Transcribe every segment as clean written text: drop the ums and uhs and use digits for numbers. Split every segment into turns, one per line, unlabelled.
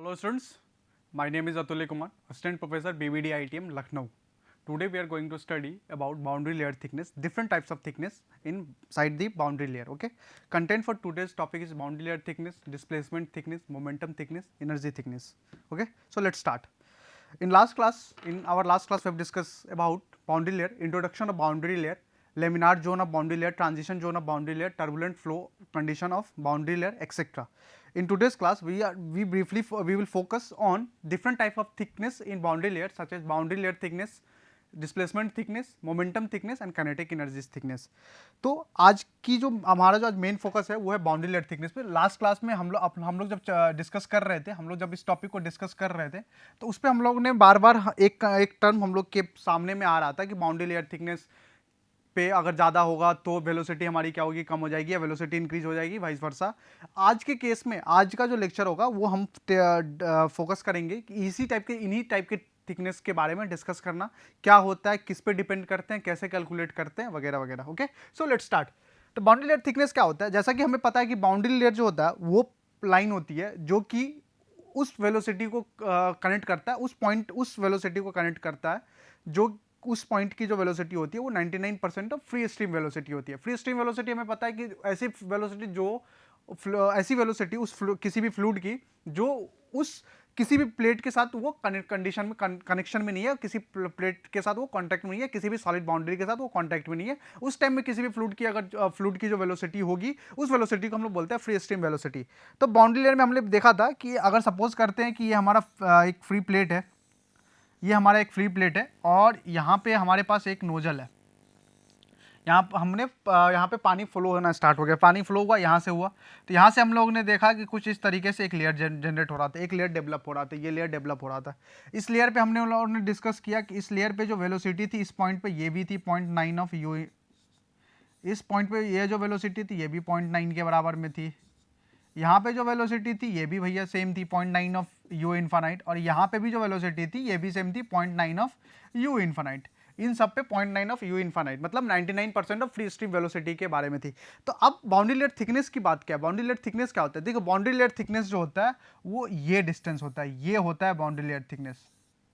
Hello students, my name is Atulya Kumar, Assistant Professor BVD ITM Lucknow. Today we are going to study about boundary layer thickness, different types of thickness inside the boundary layer. Okay, content for today's topic is boundary layer thickness, displacement thickness, momentum thickness, energy thickness. Okay, so let's start. In our last class we have discussed about boundary layer, introduction of boundary layer, laminar zone of boundary layer, transition zone of boundary layer, turbulent flow condition of boundary layer, etc. In today's class, we will focus on different type of thickness in boundary layer, such as boundary layer thickness, displacement thickness, momentum thickness and kinetic energy thickness. तो आज की जो हमारा जो आज main focus है वो है बाउंड्री लेयर थिकनेस पे. लास्ट क्लास में हम लोग जब डिस्कस कर रहे थे, हम लोग जब इस टॉपिक को डिस्कस कर रहे थे तो उस पर हम लोग ने बार बार एक टर्म हम लोग के सामने में आ रहा था कि बाउंड्री लेयर थिकनेस पे अगर ज़्यादा होगा तो वेलोसिटी हमारी क्या होगी, कम हो जाएगी, या वेलोसिटी इंक्रीज हो जाएगी, वाइस वर्सा. आज के केस में आज का जो लेक्चर होगा वो हम फोकस करेंगे कि इन्हीं टाइप के थिकनेस के बारे में डिस्कस करना, क्या होता है, किस पे डिपेंड करते हैं, कैसे कैलकुलेट करते हैं, वगैरह वगैरह. Okay, so let's start. तो बाउंड्री लेयर थिकनेस क्या होता है? जैसा कि हमें पता है कि बाउंड्री लेयर जो होता है वो लाइन होती है जो कि उस वेलोसिटी को कनेक्ट करता है, उस वेलोसिटी को कनेक्ट करता है जो उस पॉइंट की जो वेलोसिटी होती है वो 99% ऑफ फ्री स्ट्रीम वेलोसिटी होती है. फ्री स्ट्रीम वेलोसिटी हमें पता है कि ऐसी वेलोसिटी किसी भी फ्लूइड की जो उस किसी भी प्लेट के साथ वो कनेक्शन में नहीं है, किसी प्लेट के साथ वो कांटेक्ट में नहीं है, किसी भी सॉलिड बाउंड्री के साथ वो कांटेक्ट में नहीं है. उस टाइम में किसी भी फ्लूइड की जो वेलोसिटी होगी उस वेलोसिटी को हम लोग बोलते हैं फ्री स्ट्रीम वेलोसिटी. तो बाउंड्री लेयर में हमने देखा था कि अगर सपोज करते हैं कि ये हमारा एक फ्री प्लेट है, ये हमारा एक फ्री प्लेट है और यहाँ पे हमारे पास एक नोजल है. यहाँ पे पानी फ्लो होना स्टार्ट हो गया, पानी फ्लो हुआ, यहाँ से हुआ. तो यहाँ से हम लोगों ने देखा कि कुछ इस तरीके से एक लेयर जनरेट हो रहा था, एक लेयर डेवलप हो रहा था, ये लेयर डेवलप हो रहा था. इस लेयर पे हमने लोगों ने डिस्कस किया कि इस लेयर पे जो वेलोसिटी थी इस पॉइंट पे ये भी थी 0.9 ऑफ यू. इस पॉइंट पे ये जो वेलोसिटी थी ये भी 0.9 के बराबर में थी. यहाँ पे जो वेलोसिटी थी ये भी भैया सेम थी 0.9 ऑफ यू इन्फानाइट, और यहाँ पे भी जो वेलोसिटी थी ये भी सेम थी 0.9 ऑफ यू इन्फानाइट. इन सब पे 0.9 ऑफ यू इन्फानाइट, मतलब 99% ऑफ फ्री स्ट्रीम वेलोसिटी के बारे में थी. तो अब बाउंड्री लेयर थिकनेस की बात क्या है? बाउंड्री लेयर थिकनेस क्या होता है? देखो, बाउंड्री लेयर थिकनेस जो होता है वो ये डिस्टेंस होता है, ये होता है बाउंड्री लेयर थिकनेस,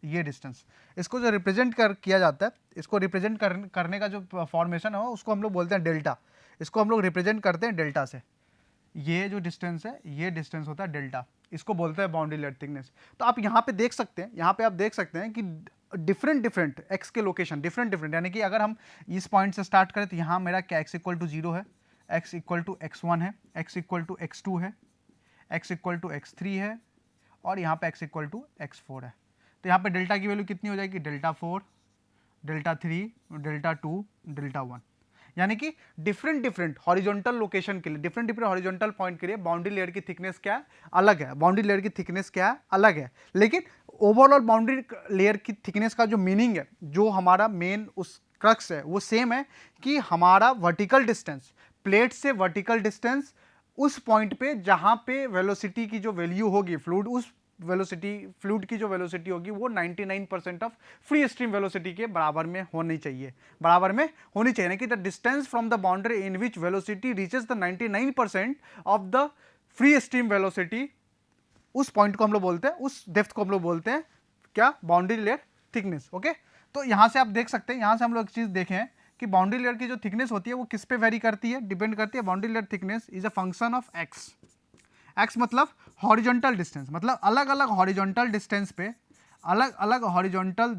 ये डिस्टेंस. इसको जो रिप्रेजेंट किया जाता है, इसको रिप्रेजेंट करने का जो फॉर्मेशन है उसको हम लोग बोलते हैं डेल्टा. इसको हम लोग रिप्रेजेंट करते हैं डेल्टा से. ये जो डिस्टेंस है ये डिस्टेंस होता है डेल्टा, इसको बोलते हैं बाउंड्री लेयर थिकनेस. तो आप यहाँ पे देख सकते हैं, यहाँ पे आप देख सकते हैं कि डिफरेंट एक्स के लोकेशन डिफरेंट, यानी कि अगर हम इस पॉइंट से स्टार्ट करें तो यहाँ मेरा क्या x इक्वल टू 0 है, x इक्वल टू x1 है, x इक्वल टू x2 है, x इक्वल टू x3 है, और यहाँ पे x इक्वल टू x4 है. तो यहाँ पे डेल्टा की वैल्यू कितनी हो जाएगी? Delta 4, delta 3, delta 2, delta 1. यानी कि डिफरेंट हॉरिजॉन्टल लोकेशन के लिए, डिफरेंट हॉरिजॉन्टल पॉइंट के लिए बाउंड्री लेयर की थिकनेस क्या है? अलग है. बाउंड्री लेयर की थिकनेस क्या है? अलग है. लेकिन ओवरऑल बाउंड्री लेयर की थिकनेस का जो मीनिंग है, जो हमारा मेन उस क्रक्स है, वो सेम है कि हमारा वर्टिकल डिस्टेंस, प्लेट से वर्टिकल डिस्टेंस उस पॉइंट पे जहां पे वेलोसिटी की जो वैल्यू होगी फ्लूइड की जो वेलोसिटी होगी वो 99% ऑफ फ्री स्ट्रीम वेलोसिटी के बराबर में होनी चाहिए, यानी कि the distance from the boundary in which velocity reaches the 99% of the free stream velocity, उस पॉइंट को हम लोग बोलते हैं, उस डेप्थ को हम लोग बोलते हैं क्या? Boundary layer thickness. ओके, तो यहां से आप देख सकते हैं, यहां से हम लोग एक चीज देखें कि बाउंड्री लेयर की जो थिकनेस होती है वो किस पे वेरी करती है, डिपेंड करती है. Boundary layer thickness is a function of x. X मतलब हॉरिजॉन्टल डिस्टेंस, मतलब अलग अलग हॉरिजॉन्टल डिस्टेंस पे, अलग अलग हॉरिजॉन्टल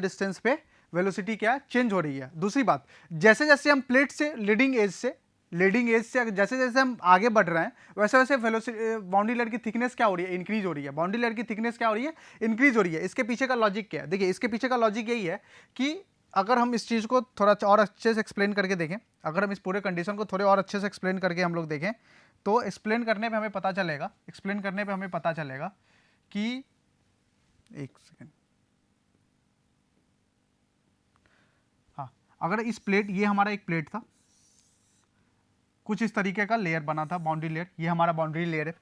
डिस्टेंस पे वेलोसिटी क्या चेंज हो रही है. दूसरी बात, जैसे जैसे हम प्लेट से लीडिंग एज से जैसे जैसे हम आगे बढ़ रहे हैं वैसे वैसे बाउंड्री लेयर की थिकनेस क्या हो रही है? इंक्रीज हो रही है. बाउंड्री लेयर की थिकनेस क्या हो रही है? इंक्रीज हो रही है. इसके पीछे का लॉजिक क्या है? देखिए, इसके पीछे का लॉजिक यही है कि अगर हम इस चीज़ को थोड़ा और अच्छे से एक्सप्लेन करके देखें, अगर हम इस पूरे कंडीशन को थोड़े और अच्छे से एक्सप्लेन करके हम लोग देखें तो एक्सप्लेन करने पे हमें पता चलेगा कि एक सेकेंड, हाँ, अगर इस प्लेट, ये हमारा एक प्लेट था, कुछ इस तरीके का लेयर बना था, बाउंड्री लेयर, ये हमारा बाउंड्री लेयर है.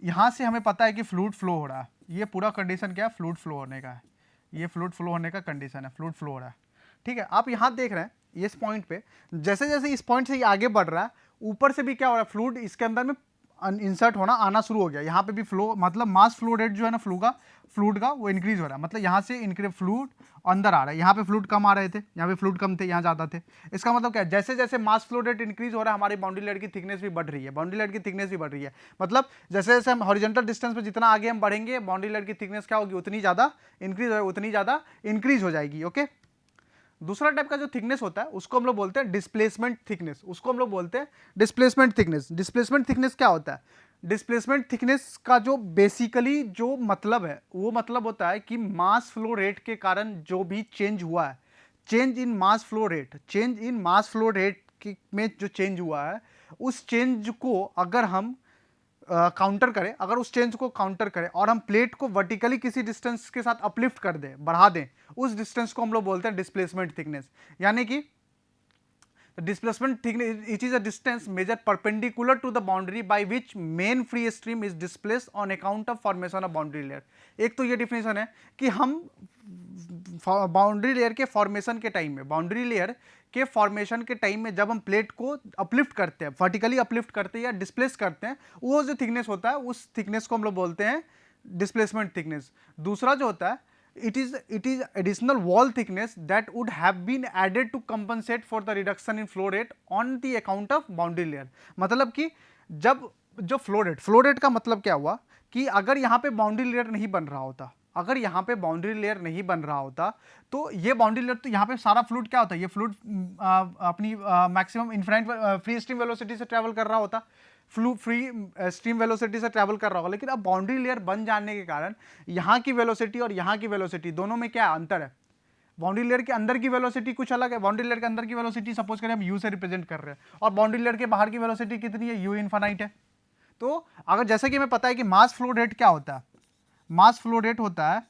यहाँ से हमें पता है कि फ्लूइड फ्लो हो रहा है. ये पूरा कंडीशन क्या है? फ्लूइड फ्लो होने का है. ये फ्लूइड फ्लो होने का कंडीशन है, फ्लूइड फ्लो हो रहा है. ठीक है, आप यहाँ देख रहे हैं इस पॉइंट पे, जैसे जैसे इस पॉइंट से ये आगे बढ़ रहा है ऊपर से भी क्या हो रहा है, फ्लूइड इसके अंदर में इंसर्ट होना आना शुरू हो गया। यहाँ पे भी फ्लो मतलब मास फ्लो रेट जो है ना फ्लूइड का वो इंक्रीज हो रहा है। मतलब यहाँ से इंक्रीज फ्लूइड अंदर आ रहा है, यहाँ पे फ्लूइड कम आ रहे थे, यहाँ पे फ्लूइड कम थे, यहाँ ज़्यादा थे। इसका मतलब क्या है, जैसे जैसे मास फ्लो रेट इंक्रीज हो रहा है हमारी बाउंड्री लेयर की थिकनेस भी बढ़ रही है, बाउंड्री लेयर की थिकनेस भी बढ़ रही है। मतलब जैसे जैसे हम हॉरिजॉन्टल डिस्टेंस पे जितना आगे हम बढ़ेंगे बाउंड्री लेयर की थिकनेस क्या होगी, उतनी ज़्यादा इंक्रीज हो जाएगी। ओके, दूसरा टाइप का जो थिकनेस होता है उसको हम लोग बोलते हैं डिस्प्लेसमेंट थिकनेस, उसको हम लोग बोलते हैं डिस्प्लेसमेंट थिकनेस। डिस्प्लेसमेंट थिकनेस क्या होता है, डिस्प्लेसमेंट थिकनेस का जो बेसिकली जो मतलब है वो मतलब होता है कि मास फ्लो रेट के कारण जो भी चेंज हुआ है, change in mass flow rate में जो चेंज हुआ है उस चेंज को अगर हम काउंटर करें, अगर उस चेंज को काउंटर करें और हम प्लेट को वर्टिकली किसी डिस्टेंस के साथ अपलिफ्ट कर दें, बढ़ा दें, उस डिस्टेंस को हम लोग बोलते हैं डिस्प्लेसमेंट थिकनेस। यानी कि displacement thickness, it is a distance measured perpendicular to the boundary by which main free stream is displaced on account of formation of boundary layer। एक तो ये डिफिनेशन है कि हम बाउंड्री लेयर के फॉर्मेशन के टाइम में, बाउंड्री लेयर के फॉर्मेशन के टाइम में जब हम प्लेट को अपलिफ्ट करते हैं, वर्टिकली अपलिफ्ट करते हैं या डिस्प्लेस करते हैं, वो जो थिकनेस होता है उस थिकनेस को हम लोग बोलते हैं डिस्प्लेसमेंट थिकनेस। दूसरा जो होता है it is additional wall thickness that would have been added to compensate for the reduction in flow rate on the account of boundary layer। मतलब कि जब जो फ्लो रेट का मतलब क्या हुआ कि अगर यहाँ पे बाउंड्री लेयर नहीं बन रहा होता, अगर यहाँ पे बाउंड्री लेयर नहीं बन रहा होता तो ये बाउंड्री लेयर, तो यहाँ पे सारा फ्लूइड क्या होता है, ये फ्लूइड अपनी maximum infinite free stream velocity से ट्रैवल कर रहा होता, फ्री स्ट्रीम वेलोसिटी से ट्रैवल कर रहा होगा। लेकिन अब बाउंड्री लेयर बन जाने के कारण यहाँ की वेलोसिटी और यहाँ की वेलोसिटी दोनों में क्या अंतर है, बाउंड्री लेयर के अंदर की वेलोसिटी कुछ अलग है। बाउंड्री लेयर के अंदर की वेलोसिटी सपोज करें हम u से रिप्रेजेंट कर रहे हैं और बाउंड्री लेयर के बाहर की वेलोसिटी कितनी है, u इनफाइनाइट है। तो अगर जैसे कि हमें पता है कि मास फ्लो रेट क्या होता है, मास फ्लो रेट होता है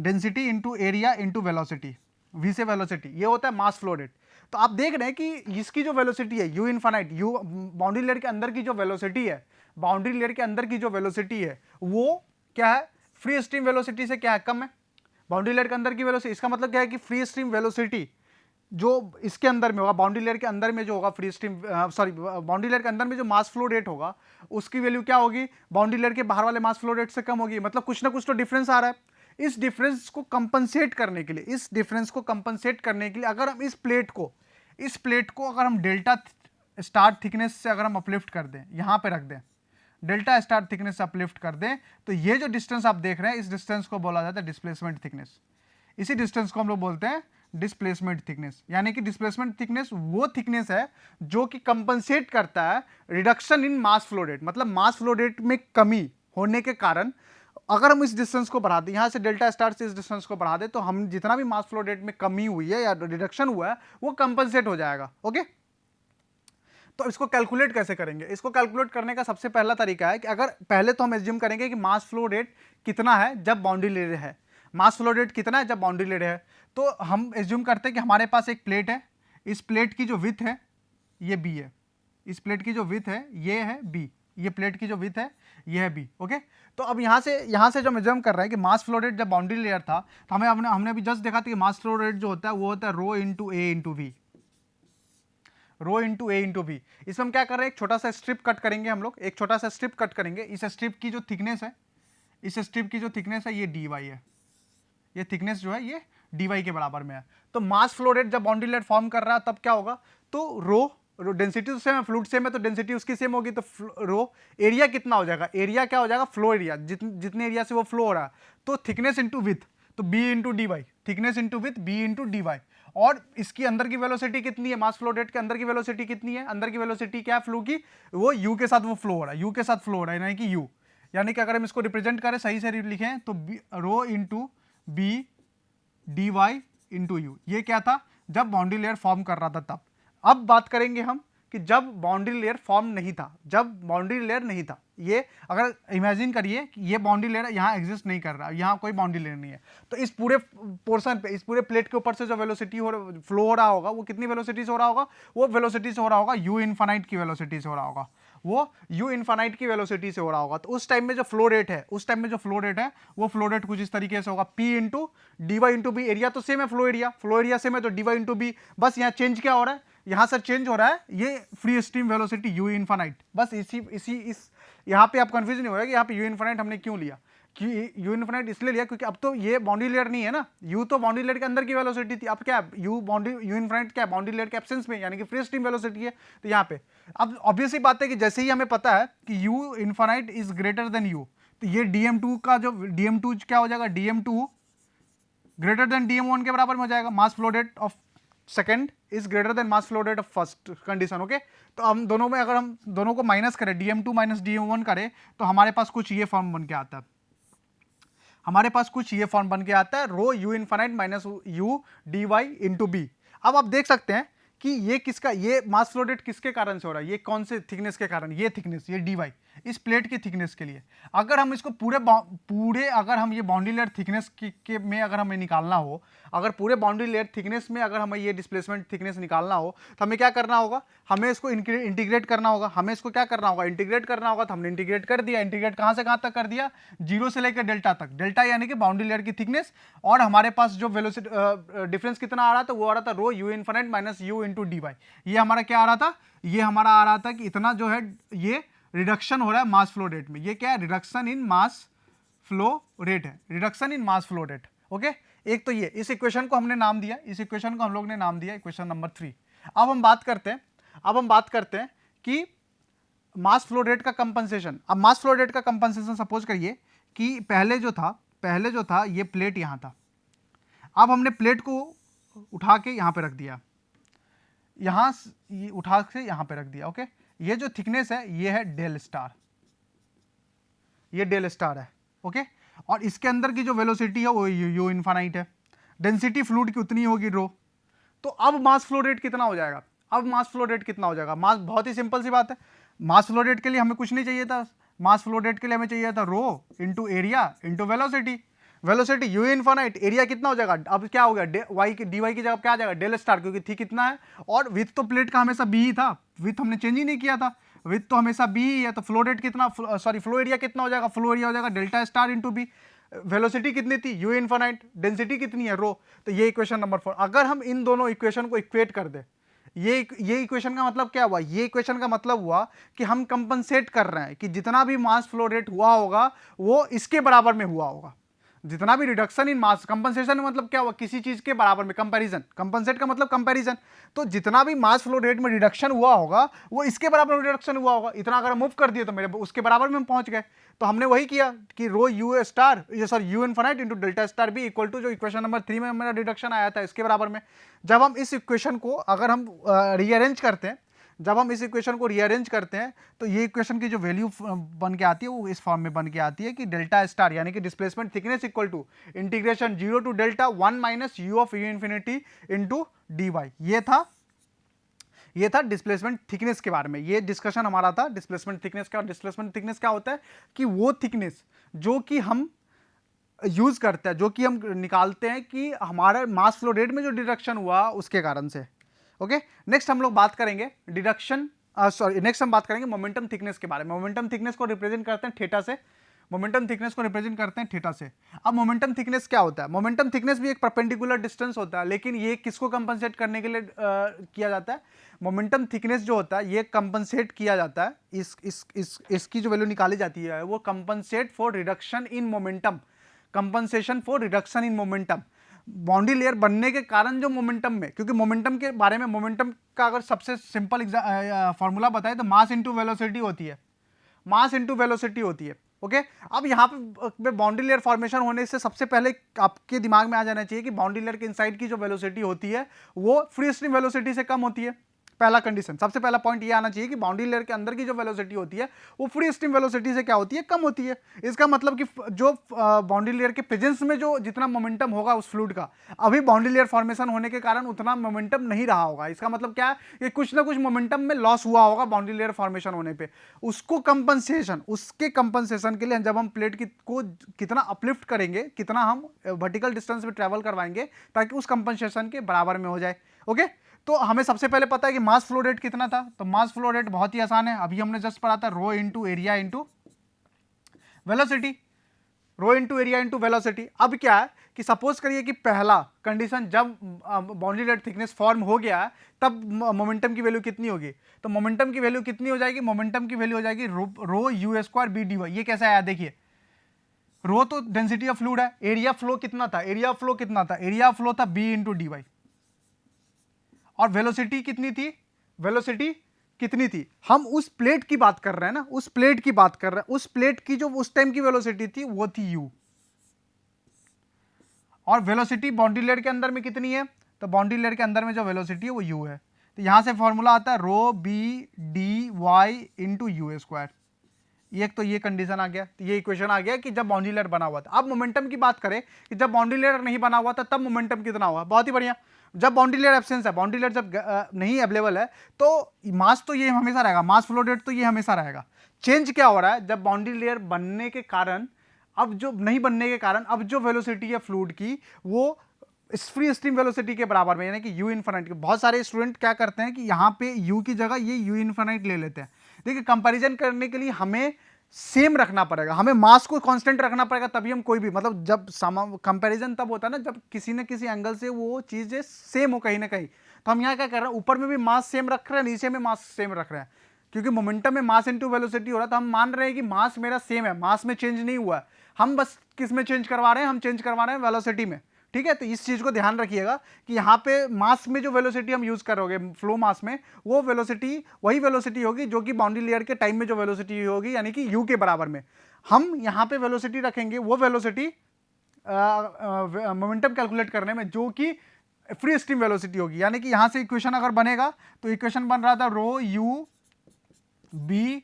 density into area into velocity, v से वेलोसिटी, ये होता है मास फ्लो रेट। तो आप देख रहे हैं कि इसकी जो वेलोसिटी है u infinite, u boundary layer के अंदर की जो वेलोसिटी है, बाउंड्री लेयर के अंदर की जो वेलोसिटी है वो क्या है, फ्री स्ट्रीम वेलोसिटी से क्या है, कम है। बाउंड्री लेयर के अंदर की वेलोसिटी, इसका मतलब क्या है कि फ्री स्ट्रीम वेलोसिटी जो इसके अंदर में होगा, बाउंड्री लेयर के अंदर में जो होगा फ्री स्ट्रीम बाउंड्री लेयर के अंदर में जो मास फ्लो रेट होगा उसकी वैल्यू क्या होगी, बाउंड्री लेयर के बाहर वाले मास फ्लो रेट से कम होगी। मतलब कुछ ना कुछ तो डिफरेंस आ रहा है। इस डिफरेंस को कंपनसेट करने के लिए, अगर हम इस प्लेट को अगर हम डेल्टा स्टार थिकनेस से अगर हम अपलिफ्ट कर दें, यहाँ पे रख दें, डेल्टा स्टार थिकनेस से अपलिफ्ट कर दें, तो ये जो डिस्टेंस आप देख रहे हैं इस डिस्टेंस को बोला जाता है डिस्प्लेसमेंट थिकनेस। इसी डिस्टेंस को हम लोग बोलते हैं डिस्प्लेसमेंट थिकनेस। यानी कि डिस्प्लेसमेंट थिकनेस वो थिकनेस है जो कि कंपनसेट करता है reduction in mass flow rate. मतलब मास फ्लो रेट में कमी होने के कारण अगर हम इस डिस्टेंस को बढ़ा दें, यहाँ से डेल्टा स्टार से इस डिस्टेंस को बढ़ा दें, तो हम जितना भी मास फ्लो रेट में कमी हुई है या रिडक्शन हुआ है वो कंपनसेट हो जाएगा। ओके, तो इसको कैलकुलेट कैसे करेंगे, इसको कैलकुलेट करने का सबसे पहला तरीका है कि अगर पहले तो हम एज्यूम करेंगे कि मास फ्लो रेट कितना है जब बाउंड्री लेयर है, मास फ्लो रेट कितना है जब बाउंड्री लेयर है। तो हम एज्यूम करते हैं कि हमारे पास एक प्लेट है, इस प्लेट की जो विड्थ है ये b है, इस प्लेट की जो विड्थ है ये है b, ये प्लेट की जो विड्थ है ये है b। ओके, तो अब यहाँ से जो एज्यूम कर रहे हैं कि मास फ्लो रेट जब बाउंड्री लेयर था तो हमने अभी जस्ट देखा था कि मास फ्लो रेट जो होता है वो होता है row into A into V, row into A into V. इसमें हम क्या कर रहे हैं, एक छोटा सा स्ट्रिप कट करेंगे, हम लोग एक छोटा सा स्ट्रिप कट करेंगे। इस स्ट्रिप की जो थिकनेस है, इस स्ट्रिप की जो थिकनेस है ये dy है, ये थिकनेस जो है ये dy के बराबर में है। तो मास फ्लो रेट जब बाउंड्री लेयर फॉर्म कर रहा है तब क्या होगा, तो रो डेंसिटी तो सेम है, फ्लूइड सेम है तो डेंसिटी उसकी सेम होगी, तो रो एरिया कितना हो जाएगा, एरिया क्या हो जाएगा, फ्लो एरिया, जितने एरिया से वो फ्लो हो रहा है, तो थिकनेस इंटू विथ, तो b into D Y, thickness into width b into D Y. और इसकी अंदर की वेलोसिटी कितनी है, मास फ्लो रेट के अंदर की वेलोसिटी कितनी है, अंदर की वेलोसिटी क्या है फ्लो की, वो u के साथ वो फ्लो हो रहा है, u के साथ फ्लो हो रहा है, यानी कि u, यानी कि अगर हम इसको रिप्रेजेंट करें सही से लिखें तो row into B D Y into U. ये क्या था जब बाउंड्री लेयर फॉर्म कर रहा था तब। अब बात करेंगे हम कि जब बाउंड्री लेयर फॉर्म नहीं था, जब बाउंड्री लेयर नहीं था, ये अगर इमेजिन करिए कि ये बाउंड्री लेयर यहाँ एग्जिस्ट नहीं कर रहा, यहाँ कोई बाउंड्री लेयर नहीं है, तो इस पूरे पोर्शन पे, इस पूरे प्लेट के ऊपर से जो वेलोसिटी फ्लो हो रहा होगा वो कितनी वेलोसिटी से हो रहा होगा, वो वेलोसिटी से हो रहा होगा u इनफाइनाइट की वेलोसिटी से हो रहा होगा, वो u इनफाइनाइट की वेलोसिटी से हो रहा होगा। तो उस टाइम में जो फ्लो रेट है, वो फ्लो रेट कुछ इस तरीके से होगा, p into D Y into B. Area तो सेम है, फ्लो एरिया सेम है, तो डी वाई इंटू बी। बस यहाँ चेंज क्या हो रहा है, यहाँ से चेंज हो रहा है, ये free stream velocity u infinite. बस इस यहाँ पे आप कंफ्यूज नहीं हो रहा कि यहाँ पे यू इन्फानाइट हमने क्यों लिया, कि यू इन्फानाइट इसलिए लिया क्योंकि अब तो ये बाउंड्री लेयर नहीं है ना, यू तो बाउंड्री लेयर के अंदर की वेलोसिटी थी, अब क्या यू इन्फानाइट क्या बाउंड्री लेयर के एब्सेंस में, यानी कि फ्री स्ट्रीम वेलोसिटी है। तो यहाँ पे अब ऑब्वियसली बात है कि जैसे ही हमें पता है कि you infinite is greater than you, तो ये dm2 का जो dm2 क्या हो जाएगा, dm2 ग्रेटर देन dm1 के बराबर में हो जाएगा। मास flow rate of second is greater then mass flow rate of first condition. Okay, तो हम दोनों में अगर हम दोनों को माइनस करें, dm2 माइनस dm1 करें, तो हमारे पास कुछ ये फॉर्म बन के आता है, हमारे पास कुछ ये फॉर्म बन के आता है, rho u infinite minus u d Y into b. अब आप देख सकते हैं कि ये किसका, ये मास फ्लो रेट किसके कारण से हो रहा है, ये कौन से थिकनेस के कारण, ये थिकनेस, ये डी वाई इस प्लेट की थिकनेस के लिए। अगर हम इसको पूरे अगर हम ये बाउंड्री लेयर थिकनेस के में अगर हमें निकालना हो, अगर पूरे बाउंड्री लेयर थिकनेस में अगर हमें ये डिस्प्लेसमेंट थिकनेस निकालना हो, तो हमें क्या करना होगा, हमें इसको इंटीग्रेट करना होगा, हमें इसको क्या करना होगा, इंटीग्रेट करना होगा। तो हमने इंटीग्रेट कर दिया, इंटीग्रेट कहाँ से कहाँ तक कर दिया, 0 से लेकर डेल्टा तक, डेल्टा यानी कि बाउंड्री लेयर की थिकनेस, और हमारे पास जो वेलोसिटी डिफरेंस कितना आ रहा था, वो आ रहा था rho u infinite minus u into D Y. ये हमारा क्या आ रहा था, ये हमारा आ रहा था कि इतना जो है ये रिडक्शन हो रहा है मास फ्लो रेट में, ये क्या है, reduction in mass flow rate है, reduction in mass flow rate. Okay, एक तो ये, इस इक्वेशन को हमने नाम दिया, इस इक्वेशन को हम लोग ने नाम दिया इक्वेशन नंबर 3। अब हम बात करते हैं कि मास फ्लो रेट का कंपनसेशन। अब मास फ्लो रेट का कंपनसेशन सपोज करिए कि पहले जो था ये प्लेट यहाँ था, अब हमने प्लेट को उठा के यहाँ पे रख दिया, यहाँ उठा के यहाँ पे रख दिया। ओके, ये जो थिकनेस है ये है डेल स्टार, ये डेल स्टार है। ओके, और इसके अंदर की जो वेलोसिटी है वो यू इन्फानाइट है, डेंसिटी फ्लूइड की उतनी होगी रो। तो अब मास फ्लो रेट कितना हो जाएगा, अब मास फ्लो रेट कितना हो जाएगा, मास, बहुत ही सिंपल सी बात है, मास फ्लो रेट के लिए हमें कुछ नहीं चाहिए था, मास फ्लो रेट के लिए हमें चाहिए था rho into area into velocity, velocity u infinite, area कितना हो जाएगा, अब क्या हो गया, वाई की डी वाई की जगह क्या आ जाएगा, डेल स्टार, क्योंकि थी कितना है, और विथ तो प्लेट का हमेशा बी ही था, विथ हमने चेंज ही नहीं किया था, विथ तो हमेशा बी ही है, तो फ्लो रेट कितना, सॉरी फ्लो एरिया कितना हो जाएगा, फ्लो एरिया हो जाएगा delta star into B, velocity कितनी थी यू इन्फानाइट, डेंसिटी कितनी है रो। तो ये इक्वेशन नंबर 4। अगर हम इन दोनों इक्वेशन को इक्वेट कर दे, ये इक्वेशन का मतलब क्या हुआ, ये इक्वेशन का मतलब हुआ कि हम कंपनसेट कर रहे हैं कि जितना भी मास फ्लो रेट हुआ होगा वो इसके बराबर में हुआ होगा, जितना भी रिडक्शन इन मास, कंपनसेशन मतलब क्या हुआ, किसी चीज के बराबर में, कंपैरिजन, कंपनसेट का मतलब कंपैरिजन, तो जितना भी मास फ्लो रेट में रिडक्शन हुआ होगा वो इसके बराबर में रिडक्शन हुआ होगा, इतना अगर मूव कर दिए तो मेरे उसके बराबर में हम पहुंच गए। तो हमने वही किया कि रो यू स्टार, ये sorry U infinite into delta star B equal to जो इक्वेशन नंबर 3 में मेरा रिडक्शन आया था इसके बराबर में। जब हम इस इक्वेशन को अगर हम रीअरेंज करते हैं, जब हम इस इक्वेशन को रीअरेंज करते हैं तो ये इक्वेशन की जो वैल्यू बन के आती है वो इस फॉर्म में बन के आती है कि डेल्टा स्टार यानी कि displacement thickness equal to integration 0 to delta 1 minus U of U infinity into D Y. ये था डिस्प्लेसमेंट थिकनेस के बारे में, ये डिस्कशन हमारा था डिस्प्लेसमेंट थिकनेस का। डिस्प्लेसमेंट थिकनेस क्या होता है कि वो थिकनेस जो कि हम यूज करते हैं, जो कि हम निकालते हैं कि हमारे मास फ्लो रेट में जो डिडक्शन हुआ उसके कारण से। ओके, नेक्स्ट हम लोग बात करेंगे डिडक्शन, नेक्स्ट हम बात करेंगे मोमेंटम थिकनेस के बारे में। मोमेंटम थिकनेस को रिप्रेजेंट करते हैं थीटा से, मोमेंटम थिकनेस को रिप्रेजेंट करते हैं थीटा से। अब मोमेंटम थिकनेस क्या होता है, मोमेंटम थिकनेस भी एक परपेंडिकुलर डिस्टेंस होता है, लेकिन ये किसको कंपनसेट करने के लिए किया जाता है, मोमेंटम थिकनेस जो होता है ये कंपनसेट किया जाता है, इसकी जो वैल्यू निकाली जाती है वो compensate for reduction in momentum, compensation for reduction in momentum, boundary layer बनने के कारण जो मोमेंटम में, क्योंकि मोमेंटम के बारे में, मोमेंटम का अगर सबसे सिंपल फॉर्मूला बताए तो मास इंटू वेलोसिटी होती है, मास इंटू वेलोसिटी होती है। ओके, अब यहाँ पे बाउंड्री लेयर फॉर्मेशन होने से सबसे पहले आपके दिमाग में आ जाना चाहिए कि बाउंड्री लेयर के इनसाइड की जो वेलोसिटी होती है वो फ्री स्ट्रीम वेलोसिटी से कम होती है। पहला कंडीशन, सबसे पहला पॉइंट ये आना चाहिए कि बाउंड्री लेयर के अंदर की जो वेलोसिटी होती है वो फ्री स्ट्रीम वेलोसिटी से क्या होती है, कम होती है। इसका मतलब कि जो बाउंड्री लेयर के प्रेजेंस में जो जितना मोमेंटम होगा उस फ्लूइड का, अभी बाउंड्री लेयर फॉर्मेशन होने के कारण उतना मोमेंटम नहीं रहा होगा। इसका मतलब क्या है कि कुछ ना कुछ मोमेंटम में लॉस हुआ होगा बाउंड्री लेयर फॉर्मेशन होने पे। उसको कंपनसेशन, उसके कंपनसेशन के लिए जब हम प्लेट को कितना अपलिफ्ट करेंगे, कितना हम वर्टिकल डिस्टेंस में ट्रेवल करवाएंगे ताकि उस कंपनसेशन के बराबर में हो जाए। ओके, तो हमें सबसे पहले पता है कि मास फ्लो रेट कितना था, तो मास फ्लो रेट बहुत ही आसान है, अभी हमने जस्ट पढ़ा था, rho into area into velocity, रो इंटू एरिया इंटू वेलोसिटी। अब क्या है कि सपोज करिए कि पहला कंडीशन जब बाउंड्री लेयर थिकनेस फॉर्म हो गया है तब मोमेंटम की वैल्यू कितनी होगी, तो मोमेंटम की वैल्यू कितनी हो जाएगी, मोमेंटम की वैल्यू हो जाएगी rho u square b D Y. ये कैसा आया देखिए, रो तो डेंसिटी ऑफ फ्लूइड है, एरिया फ्लो कितना था, एरिया फ्लो कितना था, एरिया फ्लो था बी इंटू डी वाई, और वेलोसिटी कितनी थी, वेलोसिटी कितनी थी, हम उस प्लेट की बात कर रहे हैं ना, उस प्लेट की बात कर रहे हैं, उस प्लेट की जो उस टाइम की वेलोसिटी थी वो थी यू, और वेलोसिटी बाउंड्री लेयर के अंदर में कितनी है, तो बाउंड्री लेयर के अंदर में जो वेलोसिटी है वो यू है, तो यहां से फॉर्मूला आता है rho b D Y into u square. एक तो ये कंडीशन आ गया, तो ये इक्वेशन आ गया कि जब बाउंड्री लेयर बना हुआ था। अब मोमेंटम की बात करें कि जब बाउंड्री लेयर नहीं बना हुआ था तब मोमेंटम कितना हुआ, बहुत ही बढ़िया, जब बाउंड्री लेयर एब्सेंस है, बाउंड्री लेयर जब नहीं अवेलेबल है तो मास तो ये हमेशा रहेगा, मास फ्लो रेट तो ये हमेशा रहेगा। चेंज क्या हो रहा है, जब बाउंड्री लेयर बनने के कारण, अब जो नहीं बनने के कारण, अब जो वेलोसिटी है फ्लूइड की वो फ्री स्ट्रीम वेलोसिटी के बराबर में, यानी कि यू इनफाइनाइट। बहुत सारे स्टूडेंट क्या करते हैं कि यहाँ पे यू की जगह ये यू इनफाइनाइट ले लेते हैं। देखिए कंपैरिजन करने के लिए हमें सेम रखना पड़ेगा, हमें मास को कांस्टेंट रखना पड़ेगा, तभी हम कोई भी, मतलब जब कंपैरिजन तब होता है ना जब किसी न किसी एंगल से वो चीजें सेम हो कहीं ना कहीं। तो हम यहाँ क्या कर रहे हैं, ऊपर में भी मास सेम रख रहे हैं, नीचे में मास सेम रख रहे हैं, क्योंकि मोमेंटम में मास इनटू वेलोसिटी हो रहा है, तो हम मान रहे हैं कि मास मेरा सेम है, मास में चेंज नहीं हुआ है, हम बस किस में चेंज करवा रहे हैं, हम चेंज करवा रहे हैं वेलोसिटी में। ठीक है, तो इस चीज को ध्यान रखिएगा कि यहाँ पे मास में जो वेलोसिटी हम यूज करोगे फ्लो मास में, वो वेलोसिटी वही वेलोसिटी होगी जो कि बाउंड्री लेयर के टाइम में जो वेलोसिटी होगी, यानी कि यू के बराबर में। हम यहाँ पे वेलोसिटी रखेंगे वो वेलोसिटी मोमेंटम कैलकुलेट करने में जो कि फ्री स्ट्रीम वेलोसिटी होगी, यानी कि यहाँ से इक्वेशन अगर बनेगा तो इक्वेशन बन रहा था rho you B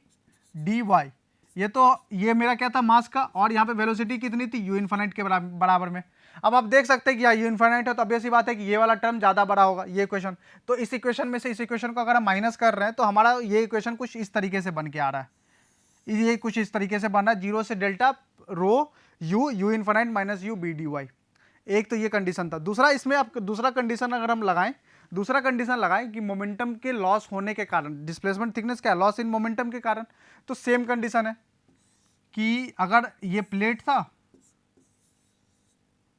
D Y, ये मेरा क्या था मास का, और यहाँ पे वेलोसिटी कितनी थी, यू इनफाइनाइट के बराबर में। अब आप देख सकते हैं कि यू इनफाइनाइट है तो अब ऐसी बात है कि ये वाला टर्म ज्यादा बड़ा होगा, ये इक्वेशन। तो इस इक्वेशन में से इस इक्वेशन को अगर हम माइनस कर रहे हैं तो हमारा ये इक्वेशन कुछ इस तरीके से बन के आ रहा है, ये कुछ इस तरीके से बन रहा है, जीरो से delta rho U infinite minus U B D Y. एक तो ये कंडीशन था। दूसरा, इसमें आप दूसरा कंडीशन अगर हम लगाएं, दूसरा कंडीशन लगाएं कि मोमेंटम के लॉस होने के कारण, डिस्प्लेसमेंट थिकनेस क्या है, लॉस इन मोमेंटम के कारण, तो सेम कंडीशन है कि अगर ये प्लेट था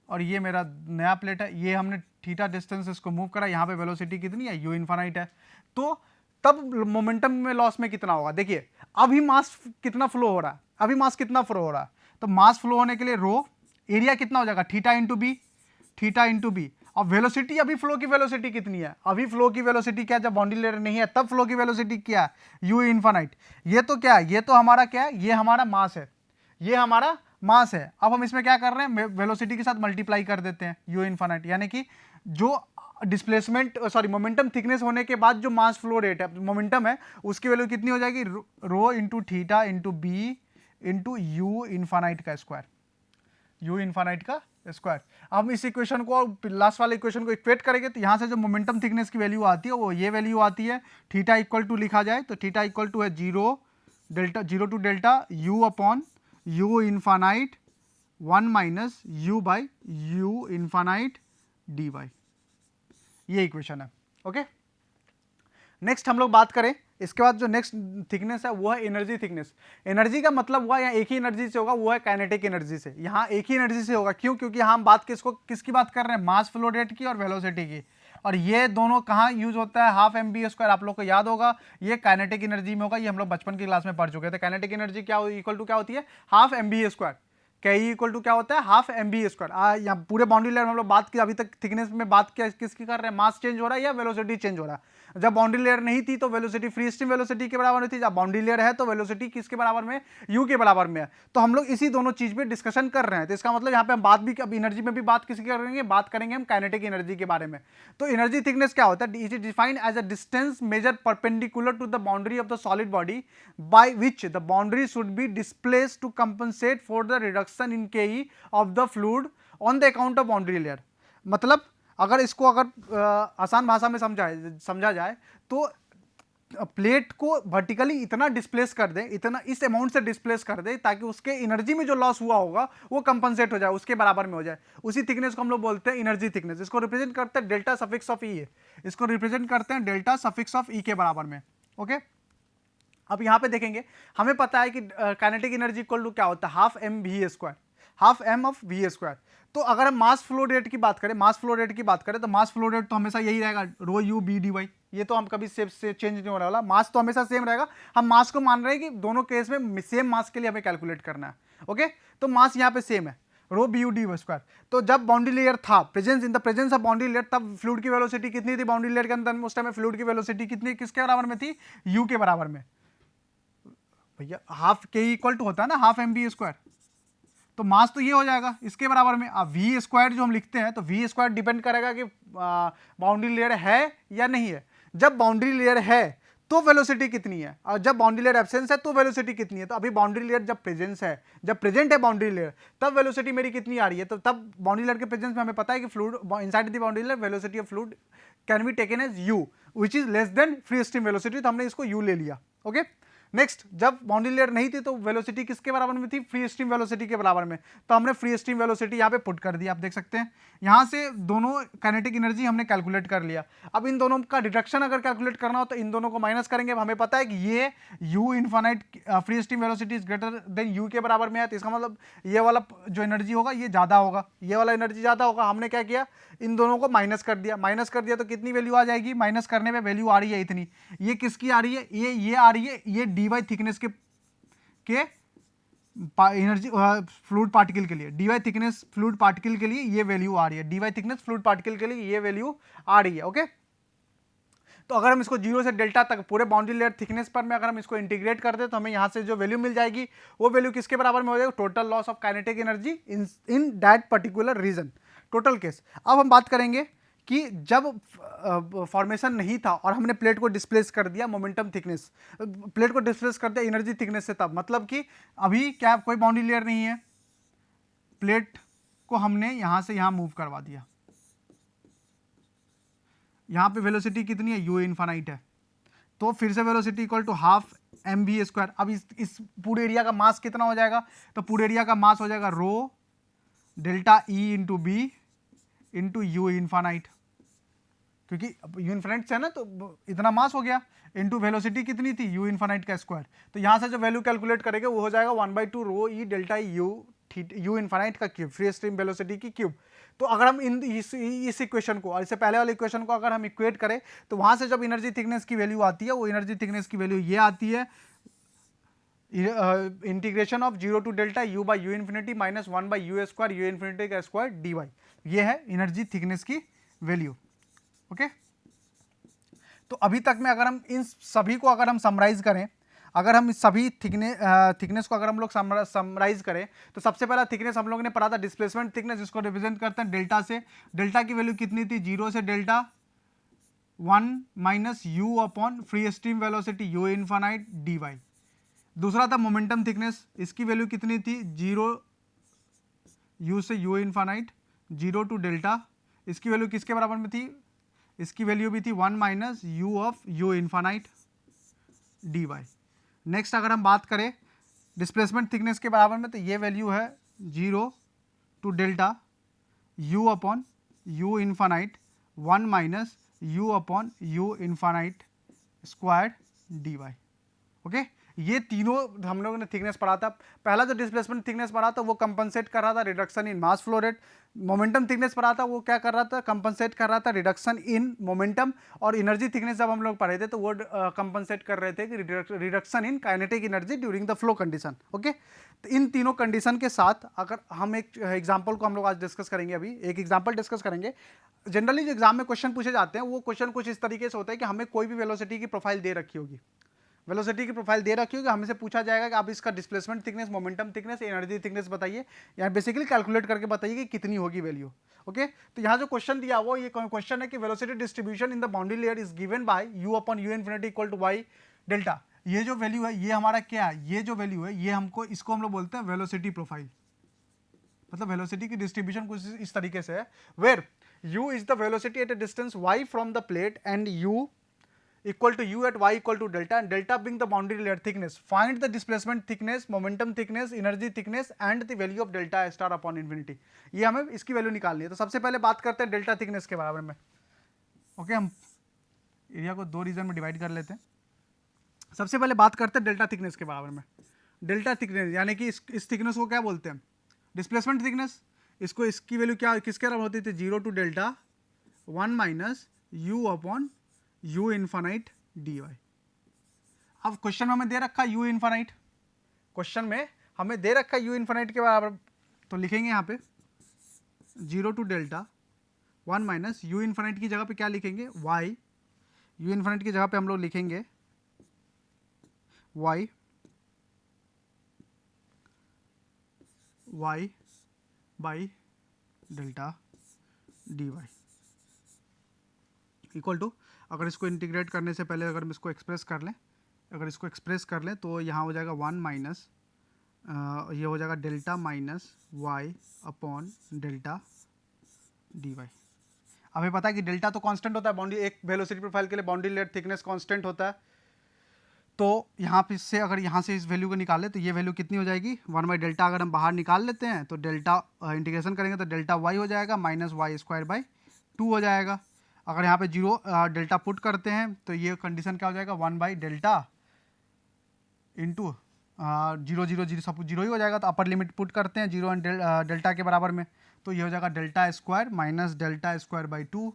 और ये मेरा नया प्लेट है, ये हमने थीटा डिस्टेंस इसको मूव करा, यहाँ पे वेलोसिटी कितनी है, यू इनफाइनाइट है, तो तब मोमेंटम में लॉस में कितना होगा, देखिए अभी मास कितना फ्लो हो रहा है, अभी मास कितना फ्लो हो रहा है, तो मास फ्लो होने के लिए रो एरिया कितना हो जाएगा, theta into B, theta into B. और वेलोसिटी, अभी फ्लो की वेलोसिटी कितनी है, अभी फ्लो की वेलोसिटी क्या है, जब बाउंड्री लेयर नहीं है तब फ्लो की वेलोसिटी क्या है, यू इनफाइनाइट। ये तो क्या है, ये तो हमारा क्या है, ये हमारा मास है, ये हमारा मास है। अब हम इसमें क्या कर रहे हैं, वेलोसिटी के साथ मल्टीप्लाई कर देते हैं यू इनफाइनाइट, यानी कि जो डिस्प्लेसमेंट मोमेंटम थिकनेस होने के बाद जो मास फ्लो रेट है, मोमेंटम है, उसकी वैल्यू कितनी हो जाएगी, rho into theta into b into u infinite का स्क्वायर, यू इनफाइनाइट का स्क्वायर। अब इस इक्वेशन को, लास्ट वाले इक्वेशन को इक्वेट करेंगे तो यहाँ से जो मोमेंटम थिकनेस की वैल्यू आती है वो ये वैल्यू आती है, थीटा इक्वल टू लिखा जाए तो थीटा इक्वल टू है zero to delta U upon you infinite 1 minus U by U infinite D Y, ये इक्वेशन है। ओके, नेक्स्ट हम लोग बात करें, इसके बाद जो नेक्स्ट थिकनेस है वो है एनर्जी थिकनेस। एनर्जी का मतलब हुआ यहाँ एक ही एनर्जी से होगा, वो है काइनेटिक एनर्जी से, यहाँ एक ही एनर्जी से होगा। क्यों? क्योंकि यहाँ हम बात किसकी बात कर रहे हैं, मास फ्लो रेट की और वेलोसिटी की, और ये दोनों कहाँ यूज होता है, हाफ एम बी स्क्वायर, आप लोग को याद होगा ये काइनेटिक एनर्जी में होगा, ये हम लोग बचपन की क्लास में पढ़ चुके थे। काइनेटिक एनर्जी क्या इक्वल टू क्या होती है, हाफ एम बी स्क्वायर, क्या इक्वल टू क्या होता है, हाफ एम बी स्क्वायर। यहाँ पूरे बाउंड्री लेयर में हम लोग बात की, अभी तक थिकनेस में बात किया किसकी कर रहे हैं, मास चेंज हो रहा है या वेलोसिटी चेंज हो रहा है। जब बाउंड्री लेयर नहीं थी तो वेलोसिटी फ्री स्ट्रीम वेलोसिटी के बराबर नहीं थी, जब बाउंड्री लेयर है तो वेलोसिटी किसके बराबर में, यू के बराबर में है। तो हम लोग इसी दोनों चीज पे डिस्कशन कर रहे हैं, तो इसका मतलब यहाँ पे हम बात भी, अब एनर्जी में भी बात किसकी करेंगे, बात करेंगे हम काइनेटिक एनर्जी के बारे में। तो एनर्जी थिकनेस क्या होता है, it is defined as a distance measure perpendicular to the boundary of the solid body by which the boundary should be displace to compensate for the reduction in k of the fluid on the account of boundary layer. मतलब अगर इसको आसान भाषा में समझा जाए तो plate को वर्टिकली इतना डिस्प्लेस कर दे, इतना इस अमाउंट से डिस्प्लेस कर दे ताकि उसके एनर्जी में जो लॉस हुआ होगा वो कंपनसेट हो जाए, उसके बराबर में हो जाए। उसी थिकनेस को हम लोग बोलते हैं एनर्जी थिकनेस। इसको रिप्रेजेंट करते हैं डेल्टा सफिक्स ऑफ ई, इसको रिप्रेजेंट करते हैं डेल्टा सफिक्स ऑफ ई के बराबर में। ओके, अब यहाँ पे देखेंगे, हमें पता है कि काइनेटिक एनर्जी इक्वल टू क्या होता है, half M V square. Half M of V square. तो अगर हम मास फ्लो रेट की बात करें, मास फ्लो रेट की बात करें तो मास फ्लो रेट तो हमेशा यही रहेगा, रो यू बी डी वाई। ये तो हम कभी से चेंज नहीं होने वाला, मास तो हमेशा सेम रहेगा। हम मास को मान रहे हैं कि दोनों केस में सेम मास के लिए हमें कैलकुलेट करना है। ओके, तो मास यहाँ पे सेम है, rho B U D square. तो जब बाउंड्री लेयर था, presence in the presence of boundary layer, तब फ्लूइड की वेलोसिटी कितनी थी बाउंड्री लेयर के अंदर में? उस टाइम में फ्लूइड की वेलोसिटी कितनी, किसके बराबर में थी? यू के बराबर में। भैया हाफ के इक्वल टू होता है ना हाफ एम बी स्क्वायर, तो मास तो ये हो जाएगा इसके बराबर में। अब वी स्क्वायर जो हम लिखते हैं, तो वी स्क्वायर डिपेंड करेगा कि बाउंड्री लेयर है या नहीं है। जब बाउंड्री लेयर है तो वेलोसिटी कितनी है, और जब बाउंड्री लेयर एब्सेंस है तो वेलोसिटी कितनी है। तो अभी बाउंड्री लेयर जब प्रेजेंस है, जब प्रेजेंट है बाउंड्री लेयर, तब वेलोसिटी मेरी कितनी आ रही है? तो तब बाउंड्री लेयर के प्रेजेंस में हमें पता है कि fluid inside the boundary layer velocity of fluid can be taken as U which is less than free stream velocity. तो हमने इसको यू ले लिया। ओके, नेक्स्ट, जब बाउंड्री लेयर नहीं थी तो वेलोसिटी किसके बराबर में थी? फ्री स्ट्रीम वेलोसिटी के बराबर में। तो हमने फ्री स्ट्रीम वेलोसिटी यहाँ पे पुट कर दिया। आप देख सकते हैं यहाँ से दोनों काइनेटिक एनर्जी हमने कैलकुलेट कर लिया। अब इन दोनों का डिडक्शन अगर कैलकुलेट करना हो तो इन दोनों को माइनस करेंगे। अब हमें पता है कि ये u infinite free stream velocity is greater than u के बराबर में है, तो इसका मतलब ये वाला जो एनर्जी होगा ये ज़्यादा होगा, ये वाला एनर्जी ज़्यादा होगा। हमने क्या किया, इन दोनों को माइनस कर दिया। माइनस कर दिया तो कितनी वैल्यू आ जाएगी? माइनस करने पे वैल्यू आ रही है इतनी। ये किसकी आ रही है? ये आ रही है, ये dy थिकनेस के एनर्जी फ्लूइड पार्टिकल के लिए, dy थिकनेस फ्लूइड पार्टिकल के लिए ये वैल्यू आ रही है, dy थिकनेस फ्लूइड पार्टिकल के लिए ये वैल्यू आ रही है। ओके, तो अगर हम इसको 0 से डेल्टा तक पूरे बाउंड्री लेयर थिकनेस पर में अगर हम इसको इंटीग्रेट कर दे तो हमें यहाँ से जो वैल्यू मिल जाएगी वो वैल्यू किसके बराबर में हो जाएगी? Total loss of kinetic energy in that particular region, total case. अब हम बात करेंगे कि जब फॉर्मेशन नहीं था और हमने प्लेट को डिस्प्लेस कर दिया मोमेंटम थिकनेस, प्लेट को डिस्प्लेस कर दिया एनर्जी थिकनेस से, तब मतलब कि अभी क्या कोई बाउंड्री लेयर नहीं है, प्लेट को हमने यहाँ से यहाँ मूव करवा दिया। यहाँ पे वेलोसिटी कितनी है? u इनफाइनाइट है, तो फिर से velocity equal to half M V square. अब इस पूरे एरिया का मास कितना हो जाएगा? तो पूरे एरिया का मास हो जाएगा rho delta e into b into u infinite, क्योंकि यू इनफाइनाइट से है ना, तो इतना मास हो गया, इंटू वेलोसिटी कितनी थी? यू इनफाइनाइट का स्क्वायर। तो यहाँ से जो वैल्यू कैलकुलेट करेंगे वो हो जाएगा 1/2 रो ई डेल्टा यू इनफाइनाइट का क्यूब, फ्री स्ट्रीम वेलोसिटी की क्यूब। तो अगर हम इस इक्वेशन को और इससे पहले वाले इक्वेशन को अगर हम इक्वेट करें तो वहां से जब एनर्जी थिकनेस की वैल्यू आती है, वो एनर्जी थिकनेस की वैल्यू ये आती है, integration of 0 to delta u by u infinity minus 1/u square u infinity का स्क्वायर dy। ये है एनर्जी थिकनेस की वैल्यू। ओके, तो अभी तक में अगर हम इन सभी को अगर हम समराइज करें, अगर हम इस सभी थिकनेस को अगर हम लोग समराइज करें तो सबसे पहला थिकनेस हम लोगों ने पढ़ा था डिस्प्लेसमेंट थिकनेस, जिसको रिप्रेजेंट करते हैं डेल्टा से। डेल्टा की वैल्यू कितनी थी? 0 से delta 1 minus u upon free stream velocity you infinite dy। दूसरा था मोमेंटम थिकनेस, इसकी वैल्यू कितनी थी? 0 u से u इनफाइनाइट 0 टू डेल्टा, इसकी वैल्यू किसके बराबर में थी? इसकी वैल्यू भी थी 1 minus U of you infinite dy। Next अगर हम बात करें डिस्प्लेसमेंट थिकनेस के बराबर में, तो ये वैल्यू है 0 to delta u upon you infinite 1 minus u upon you infinite square dy। Okay, ये तीनों हम लोगों ने थिकनेस पढ़ा था। पहला जो डिस्प्लेसमेंट थिकनेस पढ़ा था वो कंपनसेट कर रहा था reduction in mass flow rate. Momentum thickness पढ़ा था वो क्या कर रहा था? कंपनसेट कर रहा था रिडक्शन इन मोमेंटम। और एनर्जी थिकनेस जब हम लोग पढ़े थे तो वो कंपनसेट कर रहे थे कि reduction in kinetic energy during the flow condition. Okay, तो इन तीनों कंडीशन के साथ अगर हम एक एग्जाम्पल को हम लोग आज डिस्कस करेंगे, अभी एक एग्जाम्पल डिस्कस करेंगे। जनरली जो एग्जाम में क्वेश्चन पूछे जाते हैं वो क्वेश्चन कुछ इस तरीके से होता है कि हमें कोई भी वेलोसिटी की प्रोफाइल दे रखी होगी, वेलोसिटी की प्रोफाइल दे रखी होगी, हमसे पूछा जाएगा कि आप इसका displacement thickness, momentum thickness, energy thickness बताइए, या बेसिकली कैलकुलेट करके बताइए कि कितनी होगी वैल्यू। ओके, तो यहाँ जो क्वेश्चन दिया वो ये क्वेश्चन है कि velocity distribution in the boundary layer is given by u upon u infinity equal to y delta. ये जो वैल्यू है ये हमारा क्या है? ये जो वैल्यू है ये हमको, इसको हम लोग बोलते हैं वेलोसिटी प्रोफाइल। मतलब वेलोसिटी की डिस्ट्रीब्यूशन कुछ इस तरीके से है, where u is the velocity at a distance y from the plate and u equal to u at y equal to delta, and delta being the boundary layer thickness. Find the displacement thickness, momentum thickness, energy thickness and the value of delta star upon infinity. ये हमें इसकी value निकालनी है। तो सबसे पहले बात करते हैं डेल्टा थिकनेस के बराबर में। ओके, हम एरिया को दो रीजन में डिवाइड कर लेते हैं। सबसे पहले बात करते हैं डेल्टा थिकनेस के बराबर में। डेल्टा थिकनेस यानी कि इस थिकनेस को क्या बोलते हैं? डिस्प्लेसमेंट थिकनेस, इसको इसकी वैल्यू क्या किसके बराबर होती थी, 0 to delta 1 minus u upon u infinite d y. अब क्वेश्चन में हमें दे रखा यू इन्फानाइट, क्वेश्चन में हमें दे रखा यू इन्फानाइट के बराबर, तो लिखेंगे यहाँ पे 0 to delta 1 minus u infinite की जगह पे क्या लिखेंगे, y, यू इन्फानाइट की जगह पे हम लोग लिखेंगे y by delta d y equal to, अगर इसको इंटीग्रेट करने से पहले अगर हम इसको एक्सप्रेस कर लें, अगर इसको एक्सप्रेस कर लें तो यहाँ हो जाएगा 1 माइनस ये हो जाएगा delta minus y upon delta d y. हमें पता है कि डेल्टा तो कांस्टेंट होता है, बाउंड्री एक वेलोसिटी प्रोफाइल के लिए बाउंड्री लेयर थिकनेस कांस्टेंट होता है, तो यहाँ पे से अगर यहाँ से इस वैल्यू को निकाले तो ये वैल्यू कितनी हो जाएगी, 1 बाई डेल्टा अगर हम बाहर निकाल लेते हैं तो डेल्टा इंटीग्रेशन करेंगे तो डेल्टा वाई हो जाएगा माइनस वाई स्क्वायर बाई 2 हो जाएगा। अगर यहाँ पे 0 डेल्टा पुट करते हैं तो ये कंडीशन क्या हो जाएगा, 1 बाई डेल्टा इंटू 0 0 0 सब 0 ही हो जाएगा, तो अपर लिमिट पुट करते हैं 0 एंड डेल्टा के बराबर में, तो ये हो जाएगा delta square minus delta square by 2,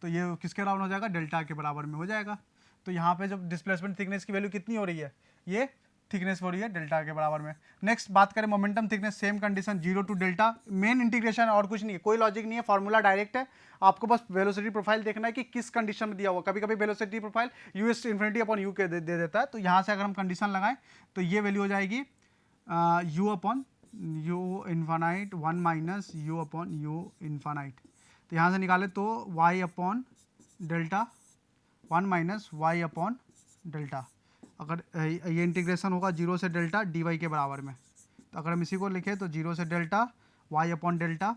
तो ये किसके बराबर हो जाएगा, डेल्टा के बराबर में हो जाएगा। तो यहाँ पे जब डिस्प्लेसमेंट थिकनेस की वैल्यू कितनी हो रही है, ये थिकनेस हो रही है डेल्टा के बराबर में। नेक्स्ट बात करें momentum thickness, same condition 0 to delta, main integration और कुछ नहीं है, कोई लॉजिक नहीं है, फॉर्मूला डायरेक्ट है, आपको बस वेलोसिटी प्रोफाइल देखना है कि किस कंडीशन में दिया हुआ। कभी कभी velocity profile U S infinity upon you के दे देता है, तो यहाँ से अगर हम कंडीशन लगाएं तो ये वैल्यू हो जाएगी u upon u infinite 1 minus u upon u infinite, तो यहाँ से निकाले तो y upon delta 1 minus y upon delta, अगर ये इंटीग्रेशन होगा 0 से डेल्टा डी वाई के बराबर में, तो अगर हम इसी को लिखें तो 0 से delta y upon delta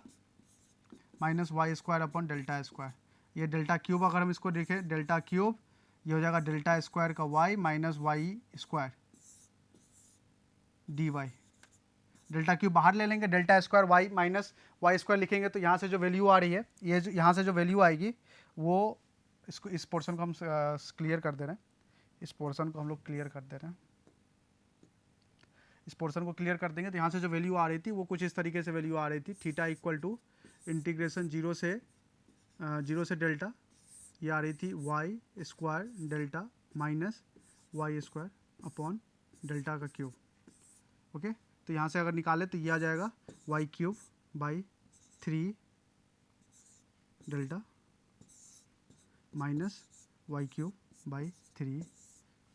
minus y square upon delta square, ये डेल्टा क्यूब अगर हम इसको देखें डेल्टा क्यूब, ये हो जाएगा डेल्टा स्क्वायर का y minus y square d y, delta cube बाहर ले लेंगे, delta square y minus y square लिखेंगे, तो यहाँ से जो वैल्यू आ रही है, ये यहाँ से जो वैल्यू आएगी वो इसको इस पोर्शन को हम क्लियर कर दे रहे हैं, इस पोर्शन को हम लोग क्लियर कर दे रहे हैं, इस पोर्शन को क्लियर कर देंगे तो यहाँ से जो वैल्यू आ रही थी वो कुछ इस तरीके से वैल्यू आ रही थी, थीटा इक्वल टू इंटीग्रेशन 0 से डेल्टा, ये आ रही थी y square delta minus y square upon delta का क्यूब। ओके, तो यहाँ से अगर निकाले तो ये आ जाएगा y cube by 3 delta minus y cube by 3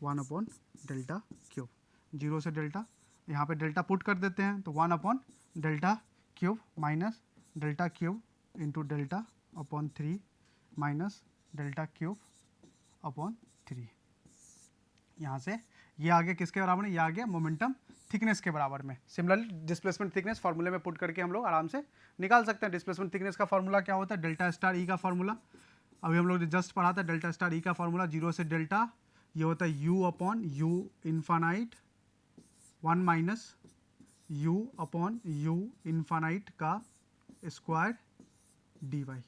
1 upon delta cube, 0 से डेल्टा, यहाँ पे डेल्टा पुट कर देते हैं तो 1 upon delta cube minus delta cube into delta upon 3 minus delta cube upon 3, यहाँ से ये आ गया किसके बराबर में, ये आ गया मोमेंटम थिकनेस के बराबर में। सिमिलरली डिस्प्लेसमेंट थिकनेस फार्मूले में पुट करके हम लोग आराम से निकाल सकते हैं। डिस्प्लेसमेंट थिकनेस का फार्मूला क्या होता है, डेल्टा स्टार ई का फार्मूला, अभी हम लोग ने जस्ट पढ़ा था, डेल्टा स्टार ई का फार्मूला 0 से डेल्टा, ये होता है u upon u infinite 1 minus u upon u infinite का square d y.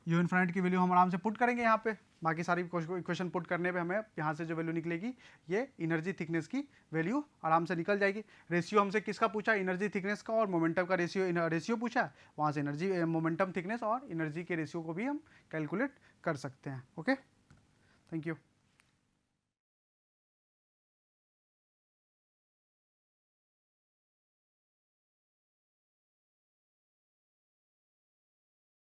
U infinite की वैल्यू हम आराम से पुट करेंगे यहाँ पे, बाकी सारी इक्वेशन पुट करने पे हमें यहाँ से जो वैल्यू निकलेगी ये एनर्जी थिकनेस की वैल्यू आराम से निकल जाएगी। रेशियो हमसे किसका पूछा, एनर्जी थिकनेस का और मोमेंटम का रेशियो पूछा, वहाँ से एनर्जी मोमेंटम थिकनेस और एनर्जी के रेशियो को भी हम कैलकुलेट कर सकते हैं। Okay, thank you.